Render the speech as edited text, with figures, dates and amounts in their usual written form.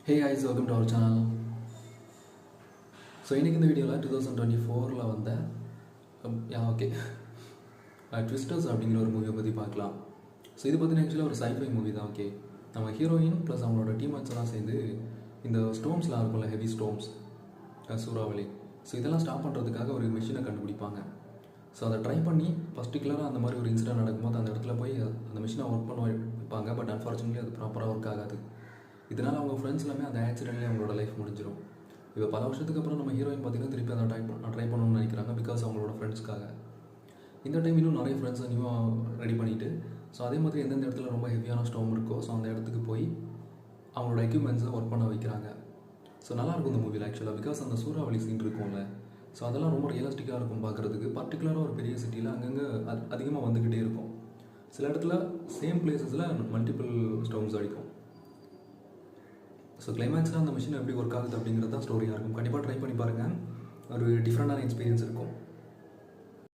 Hey guys, welcome to our channel. So இன்றைக்கி இந்த வீடியோவில் 2024 வந்த ட்விஸ்டர்ஸ் அப்படிங்கிற ஒரு மூவியை பற்றி பார்க்கலாம். ஸோ இது பார்த்தீங்கன்னா ஆக்சுவலாக ஒரு சைஃபை மூவி தான். ஓகே, நம்ம ஹீரோயின் ப்ளஸ் அவங்களோட டீம்மேட்ஸ் எல்லாம் சேர்ந்து இந்த ஸ்டோம்ஸ்லாம் இருக்கும்ல, ஹெவி ஸ்டோம்ஸ், சூறாவளி, ஸோ இதெல்லாம் ஸ்டாப் பண்ணுறதுக்காக ஒரு மிஷினை கண்டுபிடிப்பாங்க. ஸோ அதை ட்ரை பண்ணி பர்டிகுலராக அந்த மாதிரி ஒரு இன்சிடென்ட் நடக்கும்போது அந்த இடத்துல போய் அந்த மிஷினை ஒர்க் பண்ண வைப்பாங்க. பட் அன்ஃபார்ச்சுனேட்லி அது ப்ராப்பராக ஒர்க் ஆகாது. இதனால் அவங்க ஃப்ரெண்ட்ஸ் எல்லாமே அந்த ஆக்சிடென்ட்லேயே அவங்களோட லைஃப் முடிஞ்சிடும். இப்போ பல வருஷத்துக்கு அப்புறம் நம்ம ஹீரோயின் பார்த்திங்கன்னா திருப்பி அதை ட்ரை பண்ணணும்னு நினைக்கிறாங்க. பிகாஸ் அவங்களோட ஃப்ரெண்ட்ஸ்க்காக. இந்த டைம் இன்னும் நிறைய ஃப்ரெண்ட்ஸை நியூவாக ரெடி பண்ணிவிட்டு, ஸோ அதே மாதிரி எந்தெந்த இடத்துல ரொம்ப ஹெவியான ஸ்டோம் இருக்கோ ஸோ அந்த இடத்துக்கு போய் அவங்களோட எக்யூப்மெண்ட்ஸை ஒர்க் பண்ண வைக்கிறாங்க. ஸோ நல்லாயிருக்கும் இந்த மூவியில் ஆக்சுவலாக. பிகாஸ் அந்த சூறாவளி சீன் இருக்கும்ல, ஸோ அதெல்லாம் ரொம்ப ரியலிஸ்டிக்காக இருக்கும் பார்க்குறதுக்கு. பர்டிகுலராக ஒரு பெரிய சிட்டியில் அங்கங்கே அதிகமாக வந்துக்கிட்டே இருக்கும். சில இடத்துல சேம் பிளேசஸில் மல்டிபிள் ஸ்டோம்ஸ் அடிக்கும். ஸோ கிளைமேக்ஸில் அந்த மிஷின் எப்படி ஒர்க் ஆகுது அப்படிங்கிறது தான் ஸ்டோரியாக இருக்கும். கண்டிப்பாக ட்ரை பண்ணி பாருங்கள். ஒரு டிஃப்ரெண்டான எக்ஸ்பீரியன்ஸ் இருக்கும்.